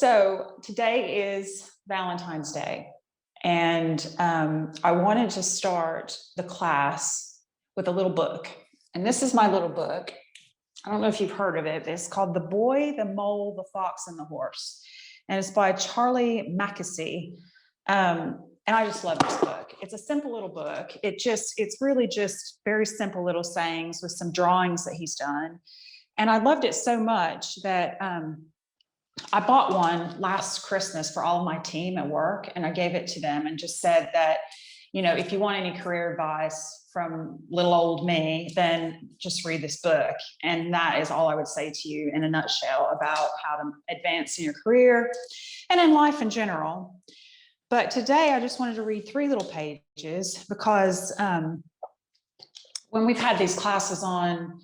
So today is Valentine's Day, and I wanted to start the class with a little book. And this is my little book. I don't know if you've heard of it. It's called The Boy, the Mole, the Fox, and the Horse. And it's by Charlie Mackesy. And I just love this book. It's a simple little book. It's really just very simple little sayings with some drawings that he's done. And I loved it so much that I bought one last Christmas for all of my team at work, and I gave it to them and just said that, if you want any career advice from little old me, then just read this book. And that is all I would say to you in a nutshell about how to advance in your career and in life in general. But today I just wanted to read 3 little pages because when we've had these classes on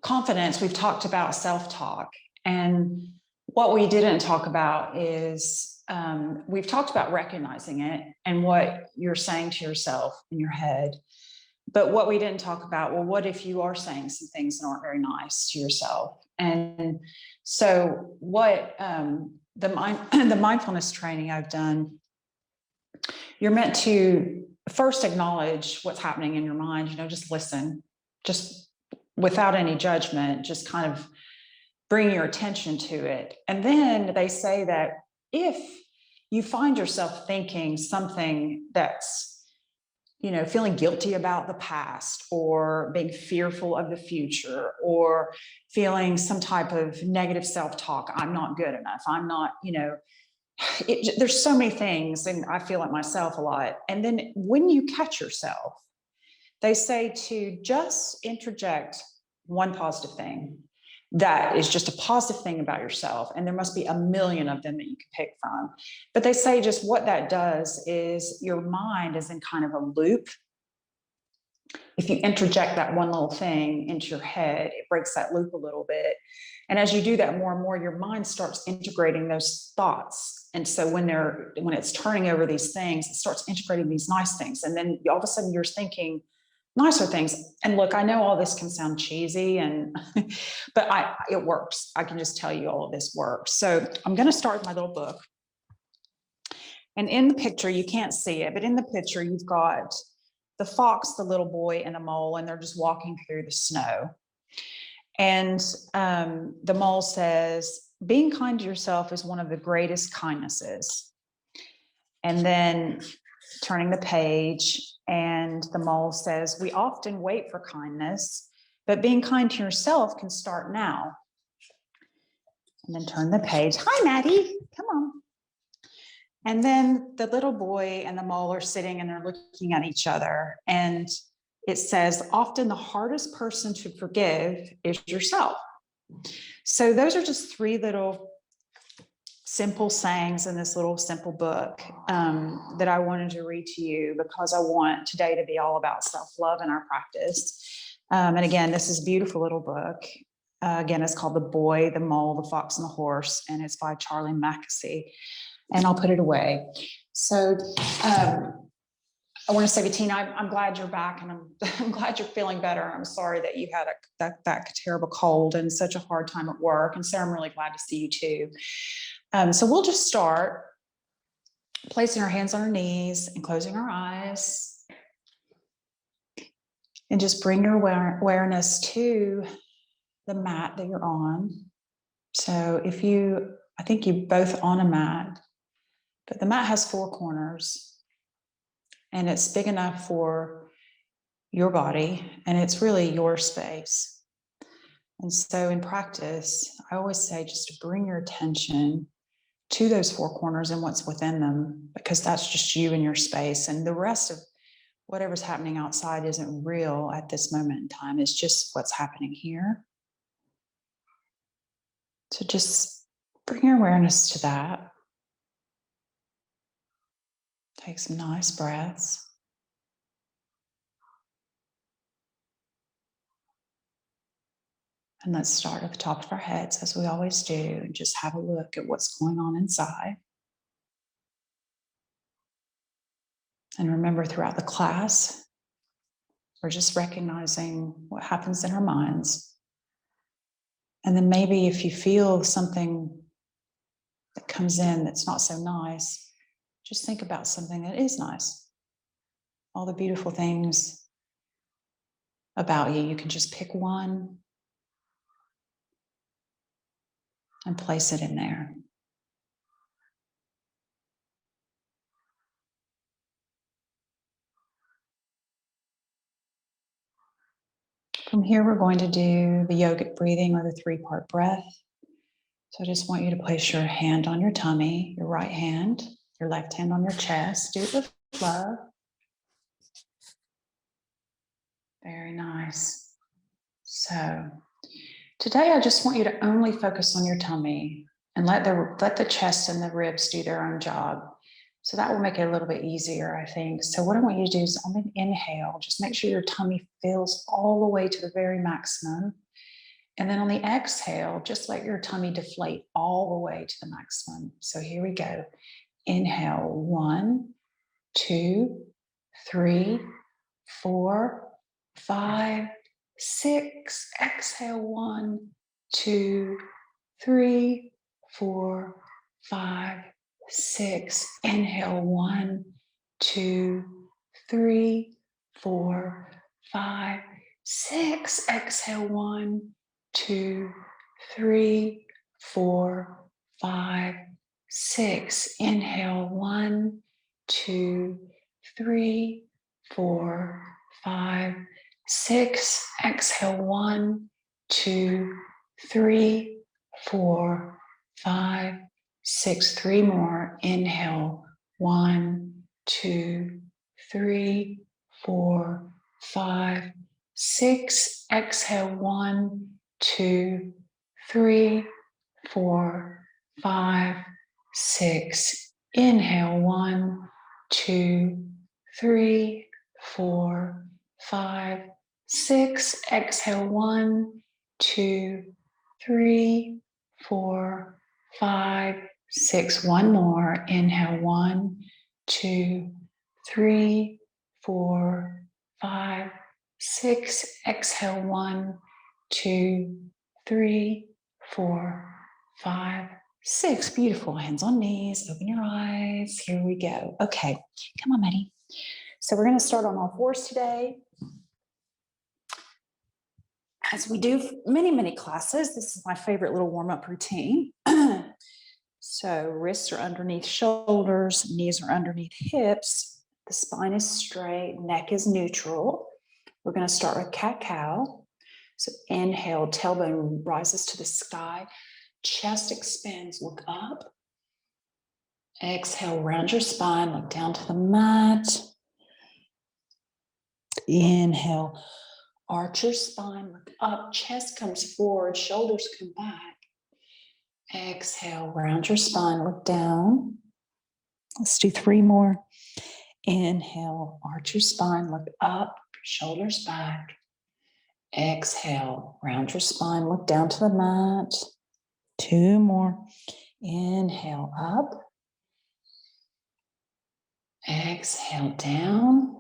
confidence, we've talked about self-talk. And what we didn't talk about is we've talked about recognizing it and what you're saying to yourself in your head. But what we didn't talk about, well, what if you are saying some things that aren't very nice to yourself? And so what the mindfulness training I've done, you're meant to first acknowledge what's happening in your mind, just listen, just without any judgment, just kind of bring your attention to it. And then they say that if you find yourself thinking something that's, feeling guilty about the past or being fearful of the future or feeling some type of negative self-talk, I'm not good enough, I'm not, there's so many things, and I feel it myself a lot. And then when you catch yourself, they say to just interject one positive thing that is just a positive thing about yourself. And there must be a million of them that you can pick from. But they say just what that does is your mind is in kind of a loop. If you interject that one little thing into your head, it breaks that loop a little bit. And as you do that more and more, your mind starts integrating those thoughts. And so when it's turning over these things, it starts integrating these nice things. And then all of a sudden you're thinking nicer things. And look, I know all this can sound cheesy, but it works. I can just tell you all of this works. So I'm going to start with my little book. And in the picture, you can't see it, but in the picture, you've got the fox, the little boy, and the mole, and they're just walking through the snow. And the mole says, being kind to yourself is one of the greatest kindnesses. And then turning the page, and the mole says, we often wait for kindness, but being kind to yourself can start now. And then turn the page. Hi, Maddie, come on. And then the little boy and the mole are sitting and they're looking at each other. And it says, often the hardest person to forgive is yourself. So those are just 3 little simple sayings in this little simple book that I wanted to read to you because I want today to be all about self-love in our practice. And again, this is a beautiful little book. Again, it's called The Boy, the Mole, the Fox, and the Horse, and it's by Charlie Mackesy. And I'll put it away. So I want to say, Bettina, I'm glad you're back, and I'm glad you're feeling better. I'm sorry that you had that terrible cold and such a hard time at work. And Sarah, I'm really glad to see you too. So we'll just start placing our hands on our knees and closing our eyes. And just bring your awareness to the mat that you're on. So I think you're both on a mat, but the mat has 4 corners. And it's big enough for your body, and it's really your space. And so in practice, I always say just to bring your attention to those 4 corners and what's within them, because that's just you and your space. And the rest of whatever's happening outside isn't real at this moment in time. It's just what's happening here. So just bring your awareness to that. Take some nice breaths. And let's start at the top of our heads, as we always do, and just have a look at what's going on inside. And remember, throughout the class, we're just recognizing what happens in our minds. And then maybe if you feel something that comes in that's not so nice, just think about something that is nice. All the beautiful things about you. You can just pick one and place it in there. From here, we're going to do the yogic breathing or the 3-part breath. So I just want you to place your hand on your tummy, your right hand, your left hand on your chest. Do it with love. Very nice. So today, I just want you to only focus on your tummy and let the chest and the ribs do their own job. So that will make it a little bit easier, I think. So what I want you to do is on the inhale, just make sure your tummy fills all the way to the very maximum. And then on the exhale, just let your tummy deflate all the way to the maximum. So here we go. Inhale, 1, 2, 3, 4, 5, 6. Exhale, 1, 2, 3, 4, 5, 6. Inhale, 1, 2, 3, 4, 5, 6. Exhale, 1, 2, 3, 4, 5, 6. Inhale, 1, 2, 3, 4, 5, 6. Exhale, 1, 2, 3, 4, 5, 6. 3 more. Inhale, 1, 2, 3, 4, 5, 6. Exhale, 1, 2, 3, 4, 5, 6. Inhale, 1, 2, 3, 4, 5, 6. Exhale, 1, 2, 3, 4, 5, 6. 1 more. Inhale, 1, 2, 3, 4, 5, 6. Exhale, 1, 2, 3, 4, 5, 6. Beautiful. Hands on knees. Open your eyes. Here we go. Okay. Come on, Maddie. So we're going to start on all fours today. As we do many, many classes, this is my favorite little warm-up routine. So wrists are underneath shoulders, knees are underneath hips. The spine is straight, neck is neutral. We're going to start with cat-cow. So inhale, tailbone rises to the sky. Chest expands, look up. Exhale, round your spine, look down to the mat. Inhale, arch your spine, look up. Chest comes forward, shoulders come back. Exhale, round your spine, look down. Let's do 3 more. Inhale, arch your spine, look up, shoulders back. Exhale, round your spine, look down to the mat. 2 more. Inhale, up. Exhale, down.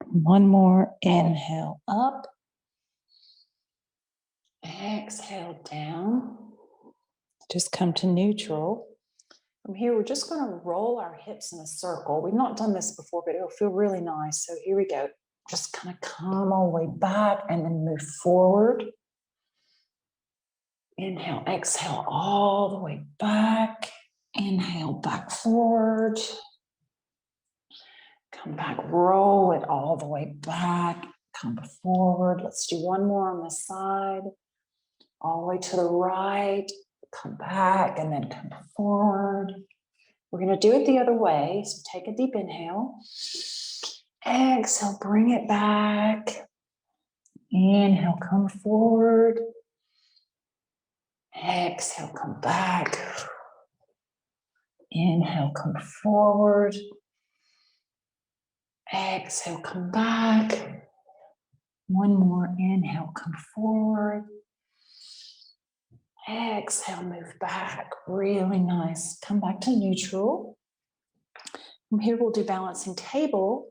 1 more. Inhale, up. Exhale, down. Just come to neutral. From here, we're just going to roll our hips in a circle. We've not done this before, but it'll feel really nice. So here we go. Just kind of come all the way back and then move forward. Inhale, exhale all the way back. Inhale, back forward. Come back, roll it all the way back. Come forward. Let's do 1 more on this side. All the way to the right. Come back and then come forward. We're going to do it the other way. So take a deep inhale. Exhale, bring it back. Inhale, come forward. Exhale, come back. Inhale, come forward. Exhale, come back. 1 more. Inhale, come forward. Exhale, move back. Really nice. Come back to neutral. From here, we'll do balancing table.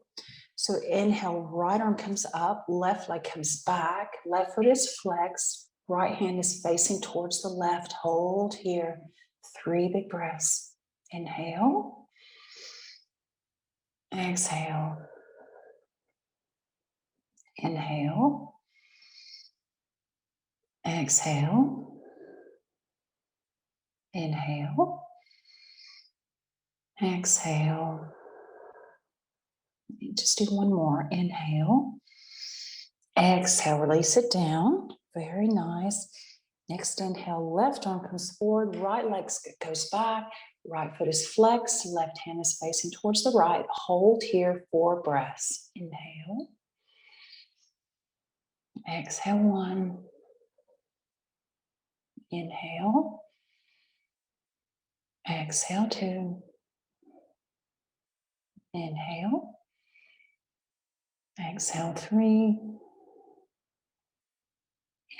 So inhale, right arm comes up, left leg comes back, left foot is flexed, right hand is facing towards the left. Hold here. 3 big breaths. Inhale. Exhale. Inhale. Exhale. Inhale. Exhale. Just do one more. Inhale. Exhale. Release it down. Very nice. Next inhale, left arm comes forward, right leg goes back, right foot is flexed, left hand is facing towards the right. Hold here 4 breaths. Inhale. Exhale 1. Inhale. Exhale 2. Inhale. Exhale 3.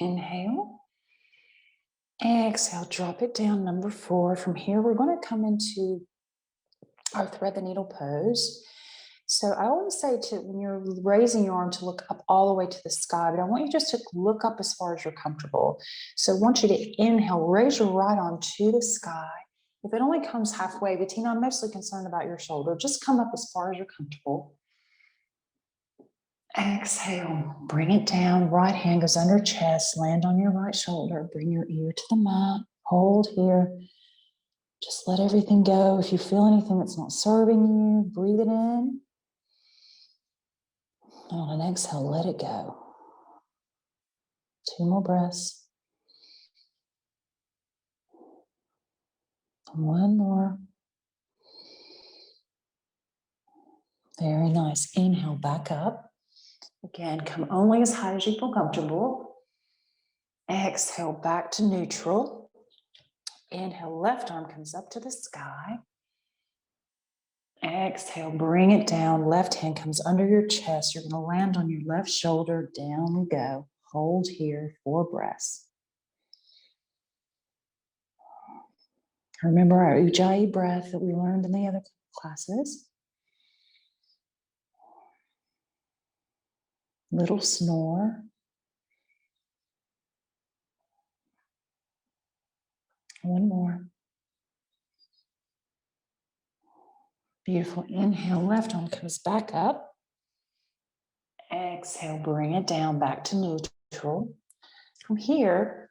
Inhale. Exhale, drop it down, number 4. From here, we're going to come into our thread the needle pose. So I always say to when you're raising your arm to look up all the way to the sky, but I want you just to look up as far as you're comfortable. So I want you to inhale, raise your right arm to the sky. If it only comes halfway, Bettina, I'm mostly concerned about your shoulder. Just come up as far as you're comfortable. Exhale, bring it down. Right hand goes under chest, land on your right shoulder. Bring your ear to the mat. Hold here. Just let everything go. If you feel anything that's not serving you, breathe it in. And on an exhale, let it go. 2 more breaths. 1 more. Very nice. Inhale, back up. Again, come only as high as you feel comfortable. Exhale, back to neutral. Inhale, left arm comes up to the sky. Exhale, bring it down. Left hand comes under your chest. You're going to land on your left shoulder. Down we go. Hold here 4 breaths. Remember our Ujjayi breath that we learned in the other classes. Little snore. One more. Beautiful. Inhale, left arm comes back up. Exhale, bring it down back to neutral. From here,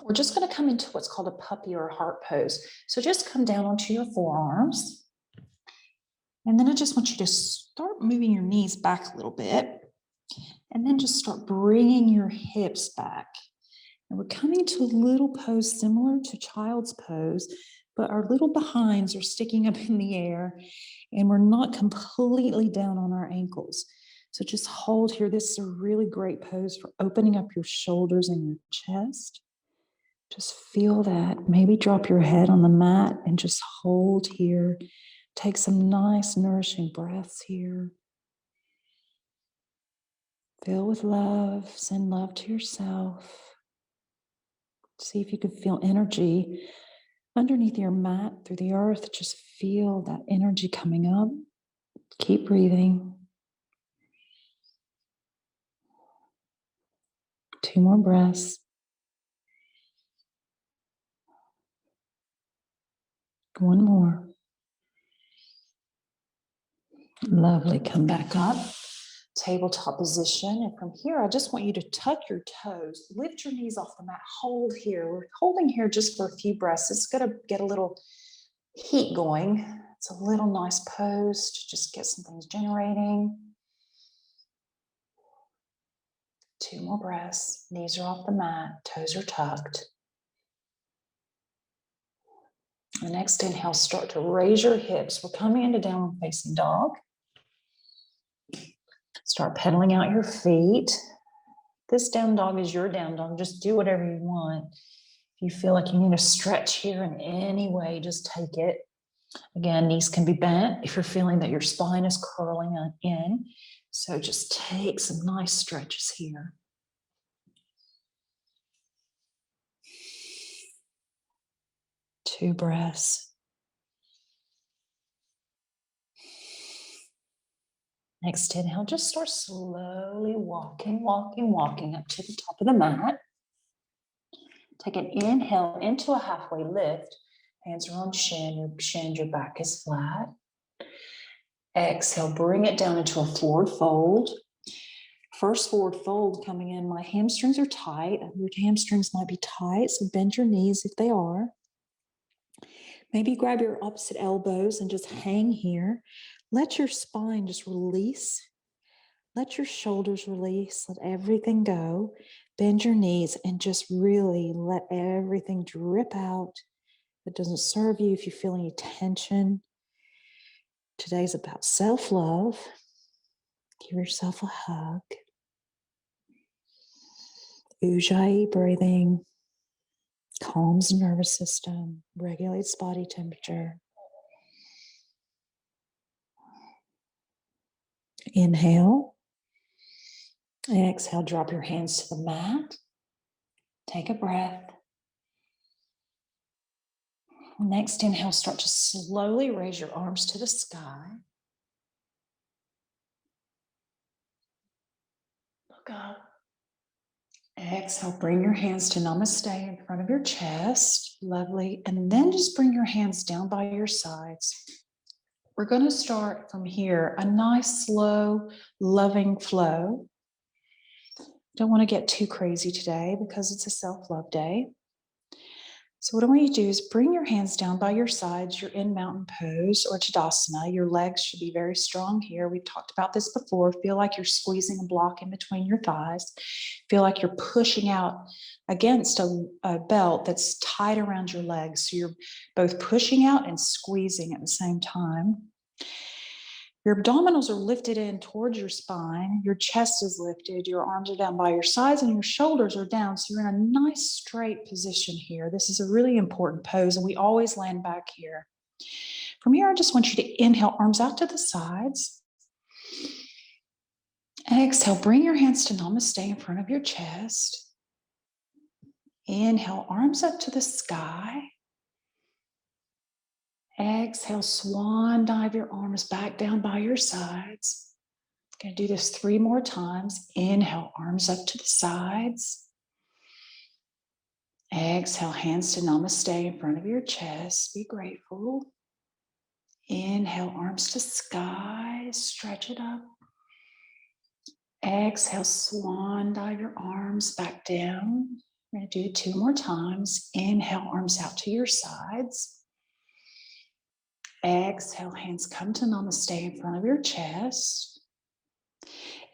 we're just going to come into what's called a puppy or a heart pose. So just come down onto your forearms. And then I just want you to start moving your knees back a little bit. And then just start bringing your hips back. And we're coming to a little pose similar to child's pose, but our little behinds are sticking up in the air and we're not completely down on our ankles. So just hold here. This is a really great pose for opening up your shoulders and your chest. Just feel that. Maybe drop your head on the mat and just hold here. Take some nice nourishing breaths here. Fill with love. Send love to yourself. See if you can feel energy underneath your mat through the earth. Just feel that energy coming up. Keep breathing. 2 more breaths. 1 more. Lovely. Come back up. Tabletop position. And from here, I just want you to tuck your toes, lift your knees off the mat, hold here. We're holding here just for a few breaths. It's going to get a little heat going. It's a little nice pose to just get some things generating. 2 more breaths. Knees are off the mat, toes are tucked. The next inhale, start to raise your hips. We're coming into downward facing dog. Start pedaling out your feet. This down dog is your down dog. Just do whatever you want. If you feel like you need to stretch here in any way, just take it. Again, knees can be bent if you're feeling that your spine is curling in. So just take some nice stretches here. Two breaths. Next inhale, just start slowly walking up to the top of the mat. Take an inhale into a halfway lift. Hands are on chin, your back is flat. Exhale, bring it down into a forward fold. First forward fold coming in, my hamstrings are tight. Your hamstrings might be tight, so bend your knees if they are. Maybe grab your opposite elbows and just hang here. Let your spine just release. Let your shoulders release. Let everything go. Bend your knees and just really let everything drip out. That doesn't serve you if you feel any tension. Today's about self-love. Give yourself a hug. Ujjayi breathing calms the nervous system, regulates body temperature. Inhale. Exhale, drop your hands to the mat. Take a breath. Next inhale, start to slowly raise your arms to the sky. Look up. Exhale, bring your hands to namaste in front of your chest. Lovely. And then just bring your hands down by your sides. We're going to start from here, a nice, slow, loving flow. Don't want to get too crazy today because it's a self-love day. So what I want you to do is bring your hands down by your sides. You're in mountain pose or Tadasana. Your legs should be very strong here. We've talked about this before. Feel like you're squeezing a block in between your thighs. Feel like you're pushing out against a belt that's tied around your legs. So you're both pushing out and squeezing at the same time. Your abdominals are lifted in towards your spine. Your chest is lifted. Your arms are down by your sides and your shoulders are down. So you're in a nice straight position here. This is a really important pose and we always land back here. From here, I just want you to inhale, arms out to the sides. Exhale, bring your hands to namaste in front of your chest. Inhale, arms up to the sky. Exhale, swan dive your arms back down by your sides. Going to do this 3 more times. Inhale, arms up to the sides. Exhale, hands to namaste in front of your chest. Be grateful. Inhale, arms to sky. Stretch it up. Exhale, swan dive your arms back down. We're going to do 2 more times. Inhale, arms out to your sides. Exhale, hands come to namaste in front of your chest.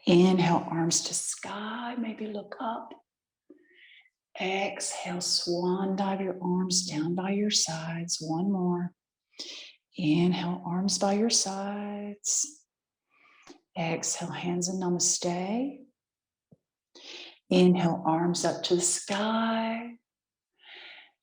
Inhale, arms to sky, maybe look up. Exhale, swan dive your arms down by your sides. 1 more. Inhale, arms by your sides. Exhale, hands in namaste. Inhale, arms up to the sky.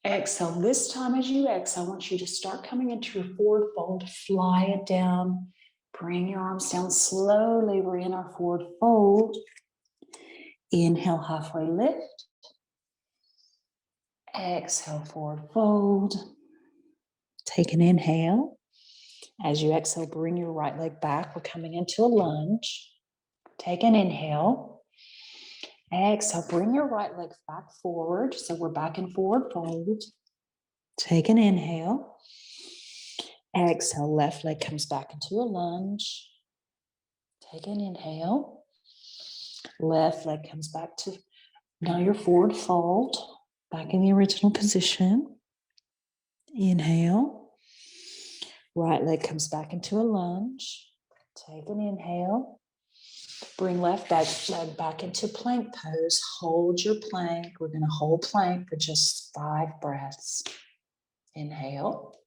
Exhale, this time as you exhale, I want you to start coming into your forward fold. Fly it down. Bring your arms down slowly. We're in our forward fold. Inhale, halfway lift. Exhale, forward fold. Take an inhale. As you exhale, bring your right leg back. We're coming into a lunge. Take an inhale. Exhale, bring your right leg back forward. So we're back in forward fold. Take an inhale. Exhale, left leg comes back into a lunge. Take an inhale. Left leg comes back to now your forward fold. Back in the original position. Inhale. Right leg comes back into a lunge. Take an inhale. Bring left leg back into plank pose. Hold your plank. We're going to hold plank for just 5 breaths. Inhale.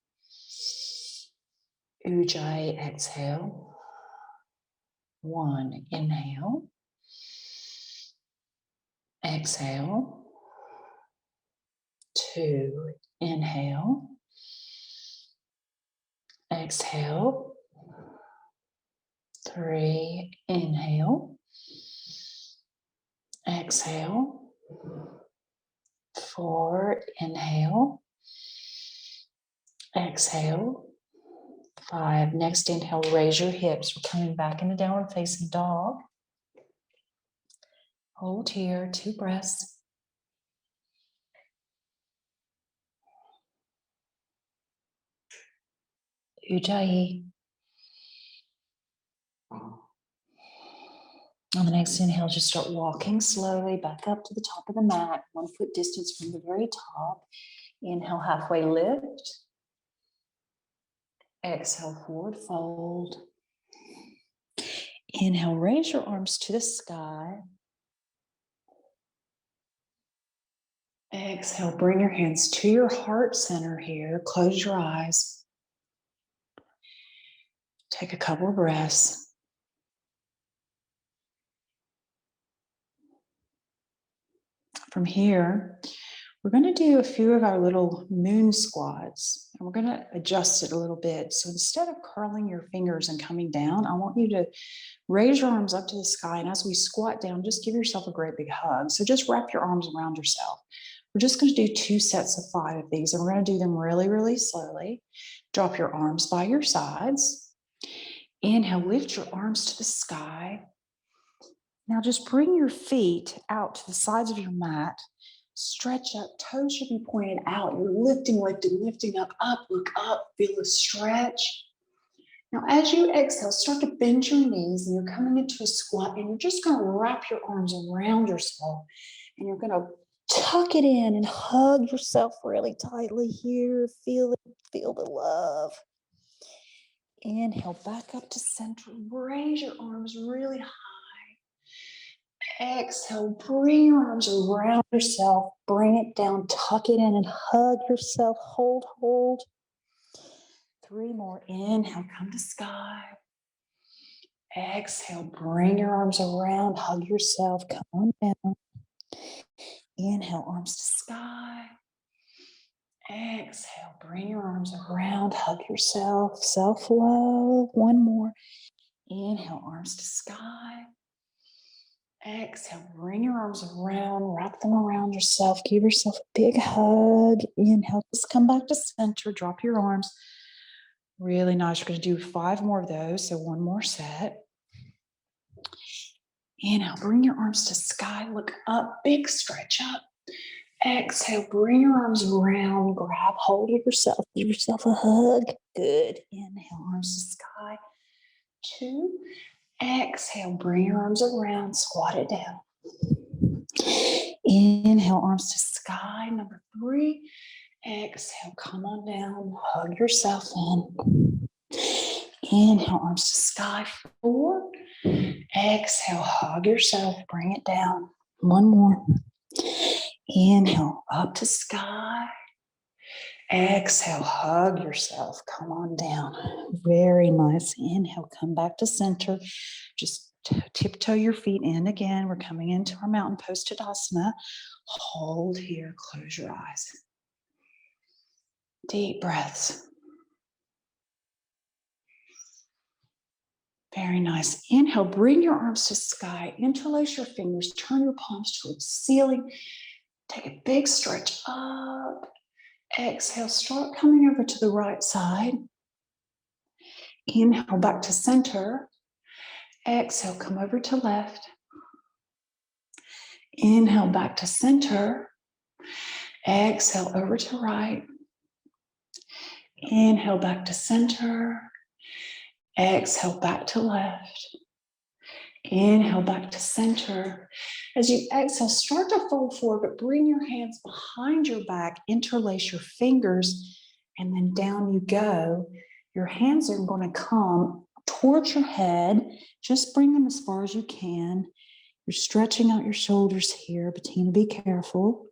Ujjayi exhale. 1, inhale. Exhale. 2, inhale. Exhale. 3, inhale. Exhale. 4, inhale. Exhale. 5. Next inhale, raise your hips. We're coming back into downward facing dog. Hold here, 2 breaths. Ujjayi. On the next inhale, just start walking slowly back up to the top of the mat, 1 foot distance from the very top. Inhale, halfway lift. Exhale, forward fold. Inhale, raise your arms to the sky. Exhale, bring your hands to your heart center here. Close your eyes. Take a couple of breaths. From here, we're going to do a few of our little moon squats, and we're going to adjust it a little bit. So instead of curling your fingers and coming down, I want you to raise your arms up to the sky, and as we squat down, just give yourself a great big hug. So just wrap your arms around yourself. We're just going to do 2 sets of 5 of these, and we're going to do them really, really slowly. Drop your arms by your sides. Inhale, lift your arms to the sky. Now just bring your feet out to the sides of your mat. Stretch up, toes should be pointed out. You're lifting, lifting up, look up, feel a stretch. Now as you exhale, start to bend your knees, and you're coming into a squat, and you're just going to wrap your arms around yourself, and you're going to tuck it in and hug yourself really tightly here. Feel it, feel the love. Inhale, back up to center. Raise your arms really high. Exhale, bring your arms around yourself. Bring it down, tuck it in and hug yourself. Hold, hold. 3 more. Inhale, come to sky. Exhale, bring your arms around, hug yourself. Come on down. Inhale, arms to sky. Exhale, bring your arms around, hug yourself. Self-love. 1 more. Inhale, arms to sky. Exhale, bring your arms around, wrap them around yourself. Give yourself a big hug. Inhale, just come back to center. Drop your arms. Really nice. We're going to do 5 more of those, so 1 more set. Inhale, bring your arms to sky. Look up, big stretch up. Exhale, bring your arms around. Grab hold of yourself. Give yourself a hug. Good. Inhale, arms to sky. 2. Exhale, bring your arms around. Squat it down. Inhale, arms to sky. Number 3. Exhale, come on down. Hug yourself in. Inhale, arms to sky. 4. Exhale, hug yourself. Bring it down. 1 more. Inhale, up to sky. Exhale, hug yourself. Come on down. Very nice. Inhale, come back to center. Just tiptoe your feet in again. We're coming into our mountain pose Tadasana. Hold here. Close your eyes. Deep breaths. Very nice. Inhale, bring your arms to sky. Interlace your fingers. Turn your palms towards the ceiling. Take a big stretch up. Exhale, start coming over to the right side. Inhale, back to center. Exhale, come over to left. Inhale, back to center. Exhale, over to right. Inhale, back to center. Exhale, back to left. Inhale, back to center. As you exhale, start to fold forward, but bring your hands behind your back, interlace your fingers, and then down you go. Your hands are going to come towards your head. Just bring them as far as you can. You're stretching out your shoulders here. Bettina, be careful.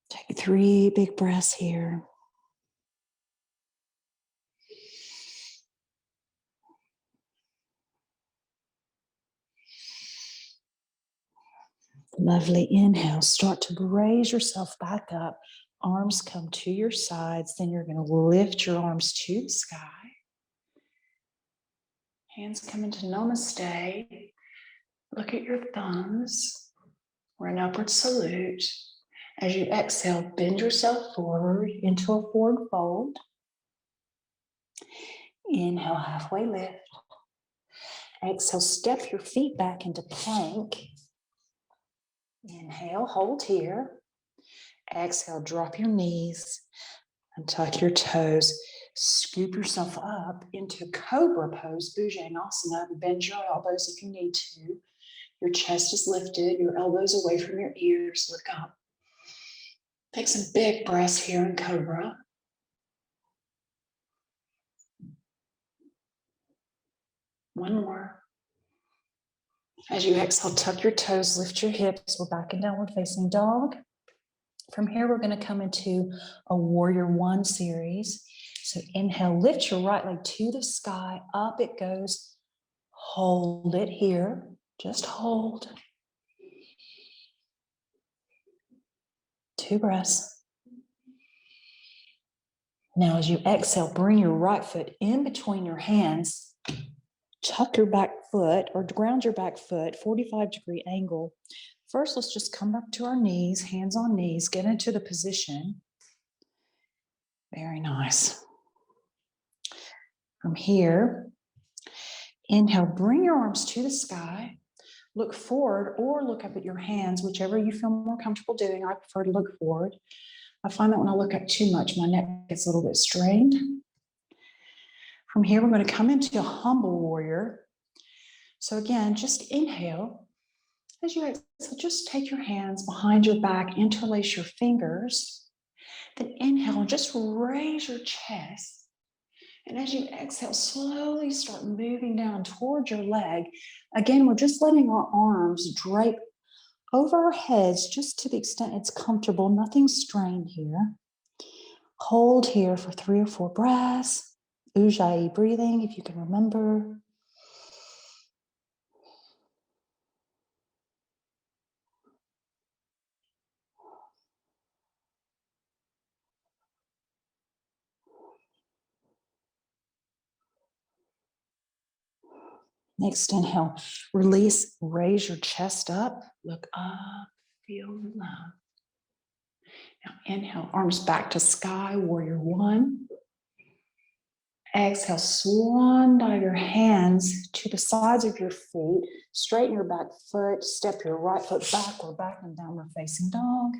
Take 3 big breaths here. Lovely. Inhale. Start to raise yourself back up. Arms come to your sides. Then you're going to lift your arms to the sky. Hands come into Namaste. Look at your thumbs. We're an upward salute. As you exhale, bend yourself forward into a forward fold. Inhale, halfway lift. Exhale, step your feet back into plank. Inhale, hold here. Exhale, drop your knees and tuck your toes. Scoop yourself up into Cobra pose, Bhujangasana. Bend your elbows if you need to. Your chest is lifted, your elbows away from your ears. Look up. Take some big breaths here in Cobra. One more. As you exhale, tuck your toes, lift your hips. We're back in downward facing dog. From here, we're going to come into a warrior one series. So inhale, lift your right leg to the sky. Up it goes. Hold it here. Just hold. 2 breaths. Now, as you exhale, bring your right foot in between your hands. Tuck your back foot or ground your back foot, 45-degree angle. First, let's just come up to our knees, hands on knees, get into the position. Very nice. From here, inhale, bring your arms to the sky. Look forward or look up at your hands, whichever you feel more comfortable doing. I prefer to look forward. I find that when I look up too much, my neck gets a little bit strained. From here, we're going to come into a humble warrior. So again, just inhale. As you exhale, just take your hands behind your back, interlace your fingers. Then inhale and just raise your chest. And as you exhale, slowly start moving down towards your leg. Again, we're just letting our arms drape over our heads just to the extent it's comfortable. Nothing strained here. Hold here for 3 or 4 breaths. Ujjayi breathing, if you can remember. Next inhale, release, raise your chest up, look up, feel love. Now inhale, arms back to sky, warrior one. Exhale, swan dive your hands to the sides of your feet, straighten your back foot, step your right foot back, we're back in downward facing dog.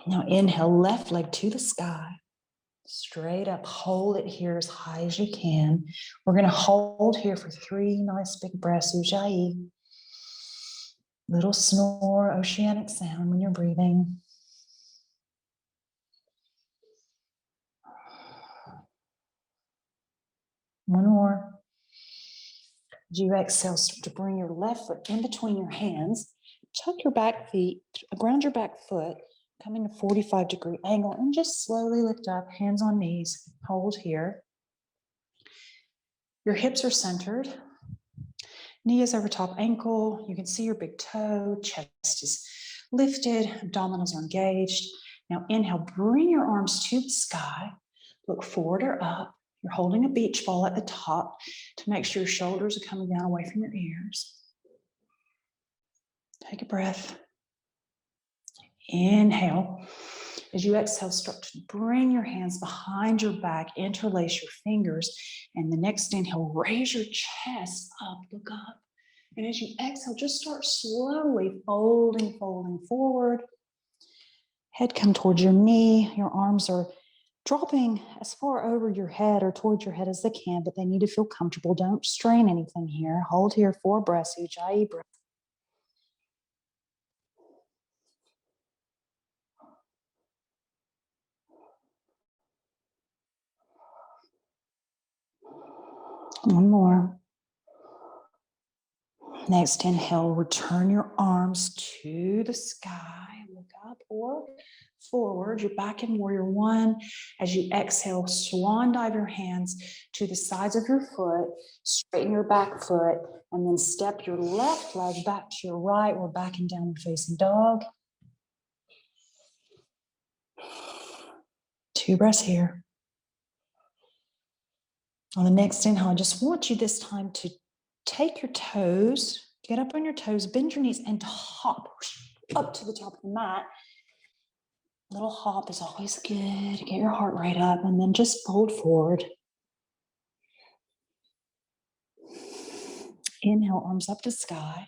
Now inhale, left leg to the sky. Straight up, hold it here as high as you can. We're going to hold here for 3 nice big breaths, Ujjayi. Little snore, oceanic sound when you're breathing. One more. As you exhale, start to bring your left foot in between your hands. Tuck your back feet, ground your back foot, come in a 45-degree angle, and just slowly lift up, hands on knees. Hold here. Your hips are centered. Knee is over top ankle. You can see your big toe. Chest is lifted. Abdominals are engaged. Now inhale, bring your arms to the sky. Look forward or up. You're holding a beach ball at the top to make sure your shoulders are coming down away from your ears. Take a breath. Inhale. As you exhale, start to bring your hands behind your back, interlace your fingers, and the next inhale, raise your chest up, look up. And as you exhale, just start slowly folding forward. Head come towards your knee. Your arms are dropping as far over your head or towards your head as they can, but they need to feel comfortable. Don't strain anything here. Hold here 4 breaths, Ujjayi breath. One more. Next inhale, return your arms to the sky. Look up or forward. You're back in warrior one. As you exhale, swan dive your hands to the sides of your foot, straighten your back foot, and then step your left leg back to your right. We're back in downward facing dog. 2 breaths here. On the next inhale, I just want you this time to take your toes, get up on your toes, bend your knees, and hop up to the top of the mat. A little hop is always good to get your heart rate up, and then just fold forward. Inhale, arms up to sky.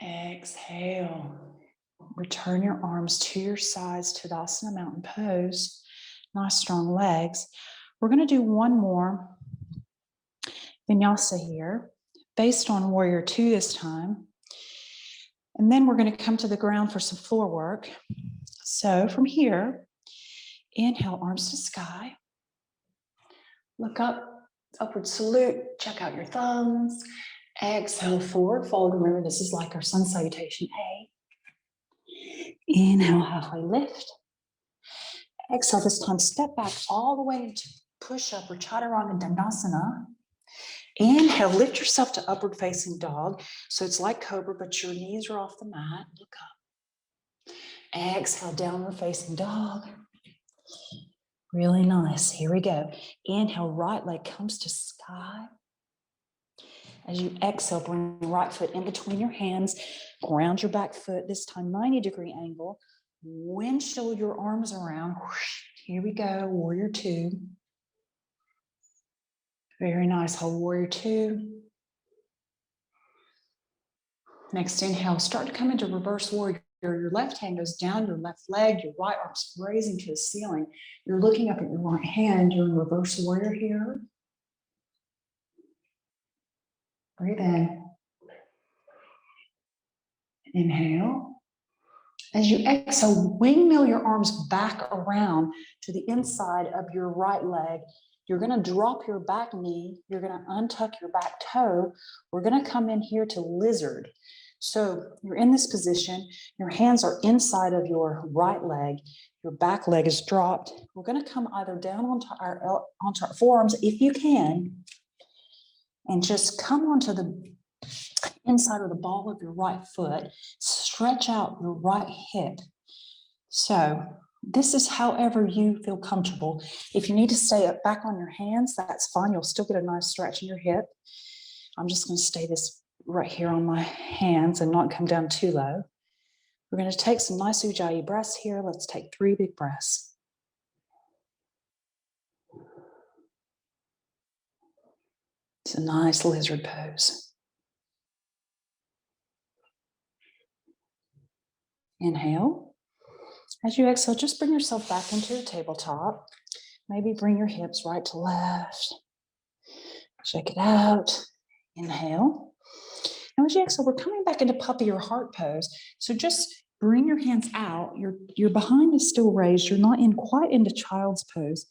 Exhale. Return your arms to your sides, Tadasana Mountain Pose. Nice strong legs. We're going to do one more vinyasa here, based on Warrior Two this time. And then we're going to come to the ground for some floor work. So from here, inhale, arms to sky. Look up, upward salute, check out your thumbs. Exhale, forward fold. Remember, this is like our sun salutation, A. Inhale, halfway lift. Exhale, this time step back all the way into push-up or Chaturanga Dandasana. Inhale, lift yourself to upward facing dog. So it's like cobra, but your knees are off the mat. Look up. Exhale, downward facing dog. Really nice. Here we go. Inhale, right leg comes to sky. As you exhale, bring your right foot in between your hands. Ground your back foot, this time 90-degree angle. Windshield your arms around. Here we go, Warrior Two. Very nice, hold Warrior Two. Next inhale, start to come into reverse warrior. Your left hand goes down your left leg, your right arm's raising to the ceiling. You're looking up at your right hand, you're in reverse warrior here. Breathe in. Inhale. As you exhale, windmill your arms back around to the inside of your right leg. You're going to drop your back knee. You're going to untuck your back toe. We're going to come in here to lizard. So you're in this position. Your hands are inside of your right leg. Your back leg is dropped. We're going to come either down onto our forearms if you can, and just come onto the inside of the ball of your right foot. Stretch out your right hip. So this is however you feel comfortable. If you need to stay up back on your hands, that's fine. You'll still get a nice stretch in your hip. I'm just going to stay this right here on my hands and not come down too low. We're going to take some nice Ujjayi breaths here. Let's take 3 big breaths. It's a nice lizard pose. Inhale. As you exhale, just bring yourself back into your tabletop. Maybe bring your hips right to left. Check it out. Inhale. Now as you exhale, we're coming back into puppy or heart pose. So just bring your hands out. Your behind is still raised. You're not quite into child's pose,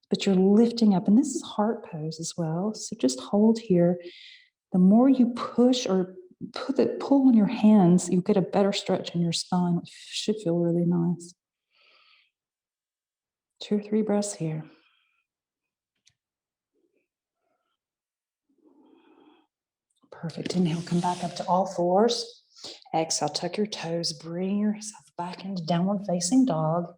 but you're lifting up. And this is heart pose as well. So just hold here. The more you push or pull on your hands, you get a better stretch in your spine, which should feel really nice. 2 or 3 breaths here. Perfect. Inhale, come back up to all fours. Exhale, tuck your toes, bring yourself back into downward facing dog.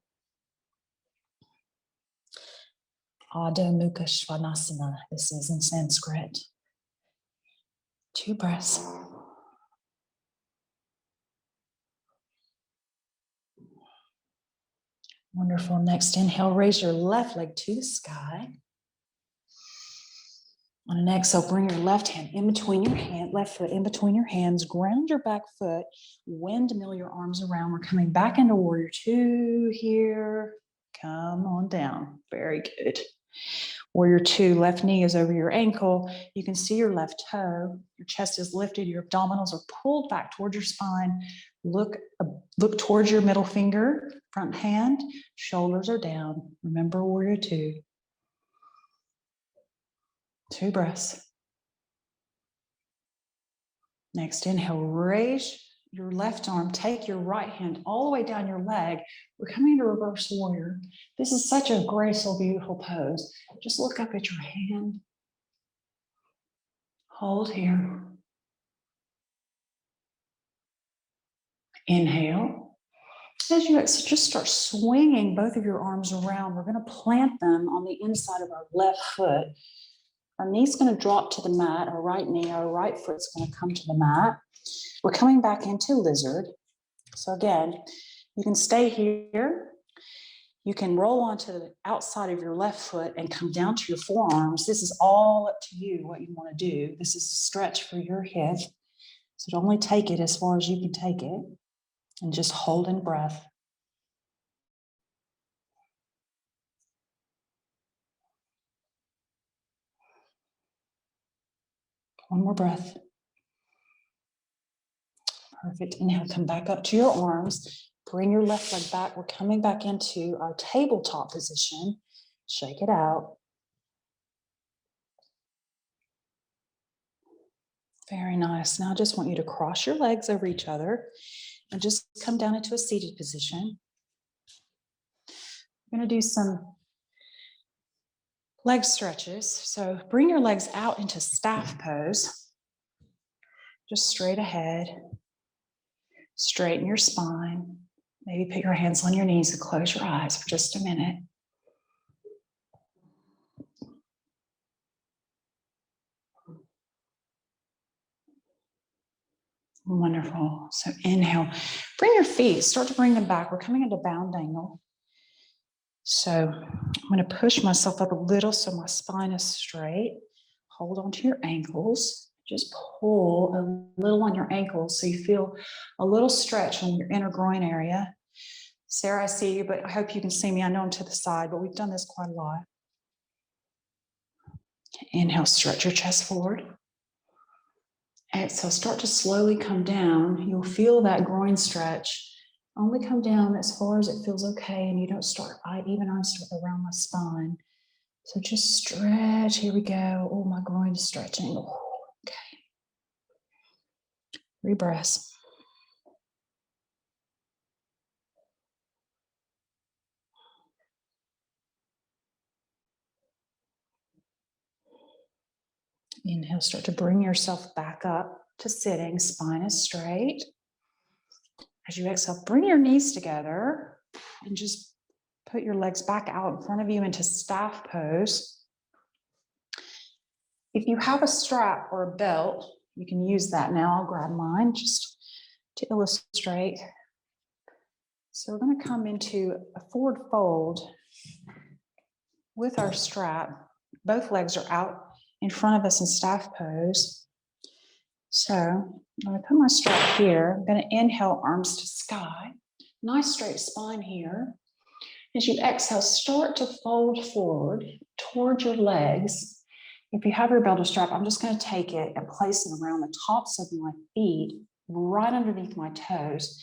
Adho Mukha Svanasana. This is in Sanskrit. 2 breaths. Wonderful. Next inhale, raise your left leg to the sky. On an exhale, bring your left hand in between your hand, left foot in between your hands, ground your back foot, windmill your arms around. We're coming back into Warrior Two here. Come on down. Very good. Warrior Two, left knee is over your ankle. You can see your left toe. Your chest is lifted. Your abdominals are pulled back towards your spine. Look towards your middle finger, front hand. Shoulders are down. Remember Warrior Two. 2 breaths. Next inhale, raise your left arm, take your right hand all the way down your leg. We're coming into reverse warrior. This is such a graceful, beautiful pose. Just look up at your hand. Hold here. Inhale. As you exhale, just start swinging both of your arms around. We're going to plant them on the inside of our left foot. Our knee's going to drop to the mat, our right knee, our right foot's going to come to the mat. We're coming back into lizard. So again, you can stay here. You can roll onto the outside of your left foot and come down to your forearms. This is all up to you, what you want to do. This is a stretch for your hip. So only take it as far as you can take it. And just holding breath. One more breath. Perfect. Inhale, come back up to your arms. Bring your left leg back. We're coming back into our tabletop position. Shake it out. Very nice. Now I just want you to cross your legs over each other and just come down into a seated position. We're going to do some leg stretches. So bring your legs out into staff pose. Just straight ahead. Straighten your spine. Maybe put your hands on your knees and close your eyes for just a minute. Wonderful. So inhale, bring your feet, start to bring them back. We're coming into bound angle. So I'm going to push myself up a little so my spine is straight. Hold on to your ankles. Just pull a little on your ankles so you feel a little stretch on your inner groin area. Sarah, I see you, but I hope you can see me. I know I'm to the side, but we've done this quite a lot. Inhale, stretch your chest forward. Exhale, start to slowly come down. You'll feel that groin stretch. Only come down as far as it feels okay, and you don't start, I'm starting around my spine. So just stretch, here we go. Oh, my groin is stretching. Oh, okay. 3 breaths. Inhale, start to bring yourself back up to sitting. Spine is straight. As you exhale, bring your knees together and just put your legs back out in front of you into staff pose. If you have a strap or a belt, you can use that now. I'll grab mine just to illustrate. So we're going to come into a forward fold with our strap. Both legs are out in front of us in staff pose. So I'm going to put my strap here. I'm going to inhale, arms to sky. Nice straight spine here. As you exhale, start to fold forward toward your legs. If you have your belt or strap, I'm just going to take it and place it around the tops of my feet, right underneath my toes.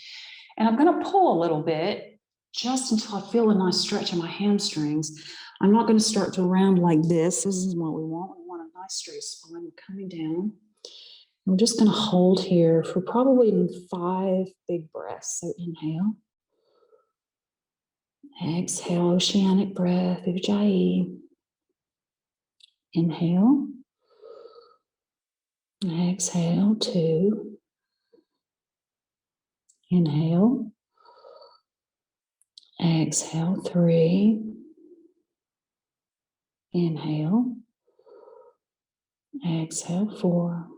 And I'm going to pull a little bit just until I feel a nice stretch in my hamstrings. I'm not going to start to round like this. This is what we want. We want a nice straight spine coming down. I'm just going to hold here for probably 5 big breaths. So inhale. Exhale, oceanic breath, Ujjayi. Inhale. Exhale, 2. Inhale. Exhale, 3. Inhale. Exhale, 4.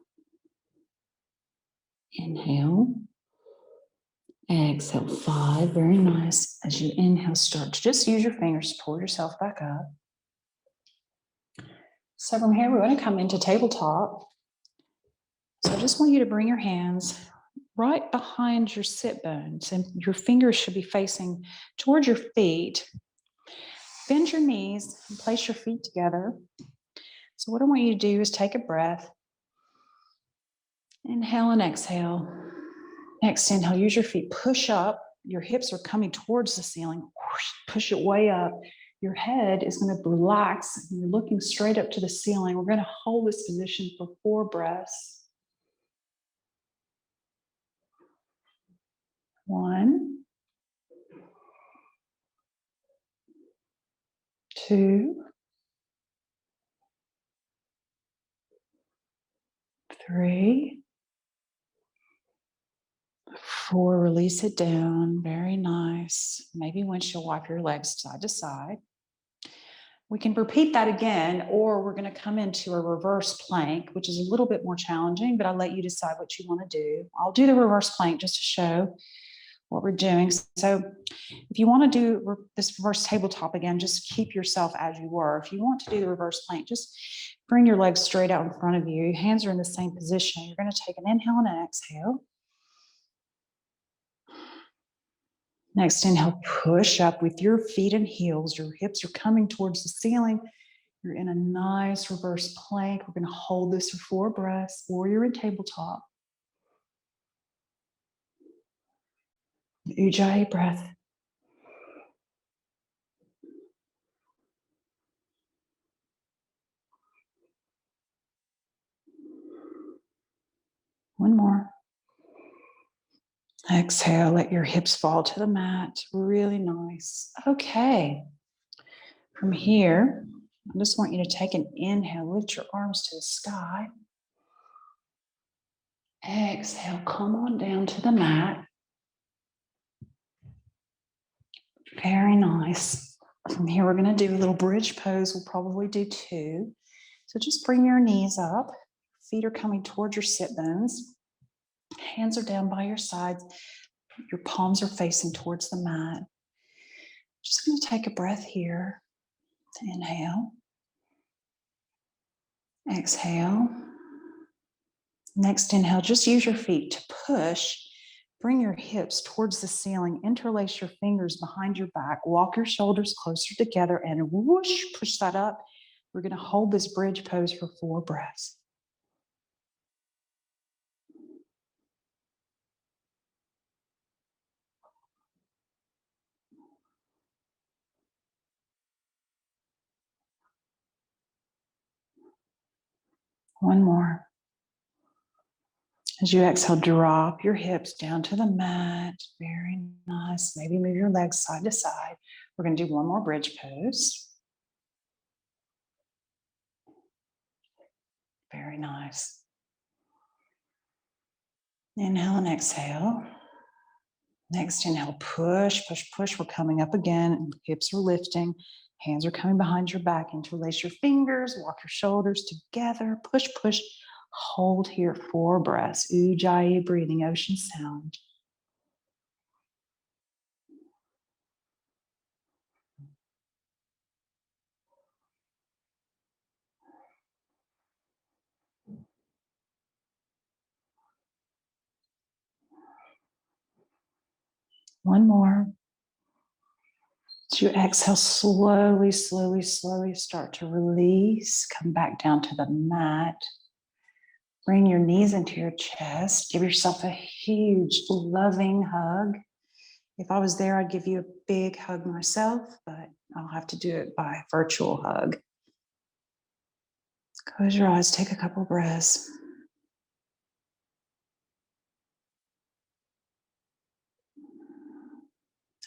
Inhale. Exhale, 5. Very nice. As you inhale, start to just use your fingers to pull yourself back up. So from here, we're going to come into tabletop. So I just want you to bring your hands right behind your sit bones, and your fingers should be facing towards your feet. Bend your knees and place your feet together. So what I want you to do is take a breath. Inhale and exhale. Next inhale, use your feet, push up. Your hips are coming towards the ceiling. Push it way up. Your head is going to relax. You're looking straight up to the ceiling. We're going to hold this position for 4 breaths. 1, 2, 3, 4. Release it down. Very nice. Maybe windshield wipe your legs side to side. We can repeat that again, or we're going to come into a reverse plank, which is a little bit more challenging, but I'll let you decide what you want to do. I'll do the reverse plank just to show what we're doing. So if you want to do this reverse tabletop again, just keep yourself as you were. If you want to do the reverse plank, just bring your legs straight out in front of you. Your hands are in the same position. You're going to take an inhale and an exhale. Next, inhale, push up with your feet and heels. Your hips are coming towards the ceiling. You're in a nice reverse plank. We're going to hold this for 4 breaths, or you're in tabletop. Ujjayi breath. One more. Exhale, let your hips fall to the mat. Really nice. Okay. From here, I just want you to take an inhale, lift your arms to the sky. Exhale, come on down to the mat. Very nice. From here, we're going to do a little bridge pose. We'll probably do 2. So just bring your knees up. Feet are coming towards your sit bones. Hands are down by your sides. Your palms are facing towards the mat. Just going to take a breath here. Inhale. Exhale. Next inhale, just use your feet to push. Bring your hips towards the ceiling. Interlace your fingers behind your back. Walk your shoulders closer together and whoosh, push that up. We're going to hold this bridge pose for 4 breaths. One more. As you exhale, drop your hips down to the mat. Very nice. Maybe move your legs side to side. We're going to do one more bridge pose. Very nice. Inhale and exhale. Next inhale, push, push, push. We're coming up again. Hips are lifting. Hands are coming behind your back. Interlace your fingers. Walk your shoulders together. Push, push. Hold here 4 breaths. Ujjayi breathing, ocean sound. One more. As you exhale, slowly, slowly, slowly start to release. Come back down to the mat. Bring your knees into your chest. Give yourself a huge, loving hug. If I was there, I'd give you a big hug myself, but I'll have to do it by virtual hug. Close your eyes, take a couple breaths.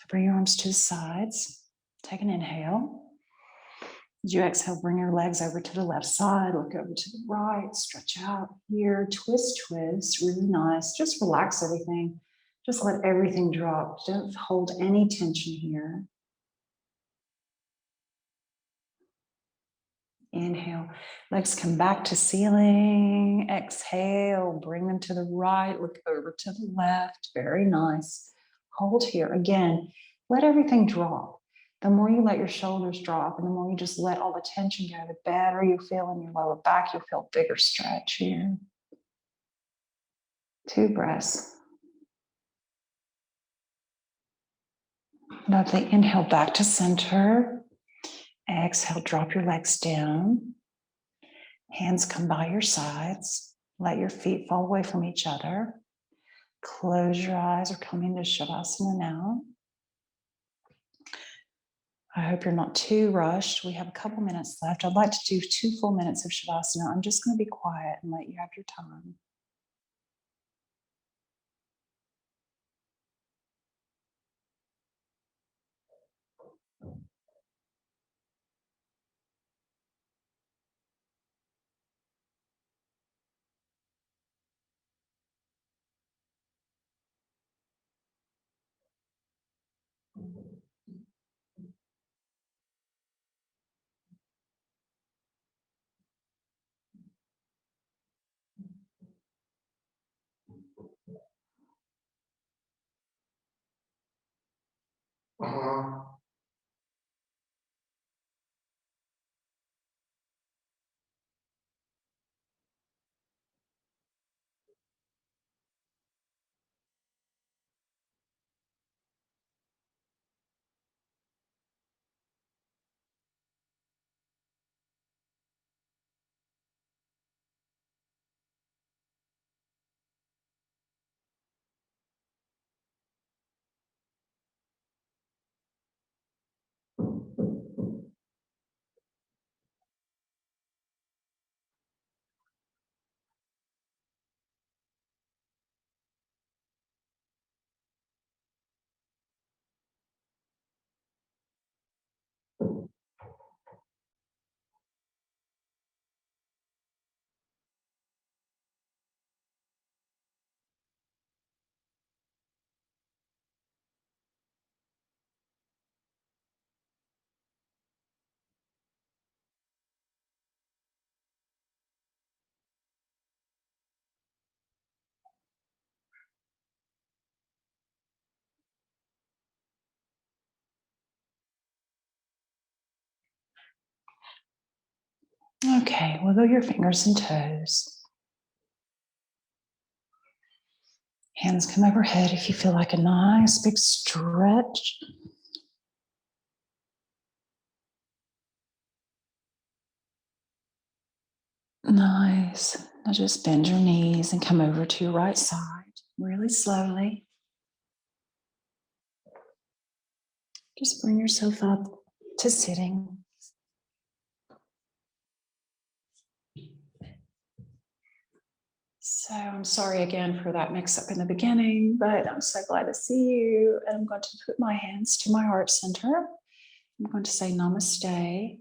Bring your arms to the sides. Take an inhale. As you exhale, bring your legs over to the left side, look over to the right, stretch out here, twist, twist, really nice. Just relax everything. Just let everything drop. Don't hold any tension here. Inhale, legs come back to ceiling. Exhale, bring them to the right, look over to the left. Very nice. Hold here. Again, let everything drop. The more you let your shoulders drop and the more you just let all the tension go, the better you feel in your lower back. You'll feel bigger stretch here. 2 breaths. Lovely. Inhale back to center. Exhale, drop your legs down. Hands come by your sides. Let your feet fall away from each other. Close your eyes or come into Shavasana now. I hope you're not too rushed. We have a couple minutes left. I'd like to do 2 full minutes of Shavasana. I'm just going to be quiet and let you have your time. Okay, wiggle your fingers and toes. Hands come overhead if you feel like a nice big stretch. Nice. Now just bend your knees and come over to your right side really slowly. Just bring yourself up to sitting. So I'm sorry again for that mix up in the beginning, but I'm so glad to see you. And I'm going to put my hands to my heart center. I'm going to say namaste.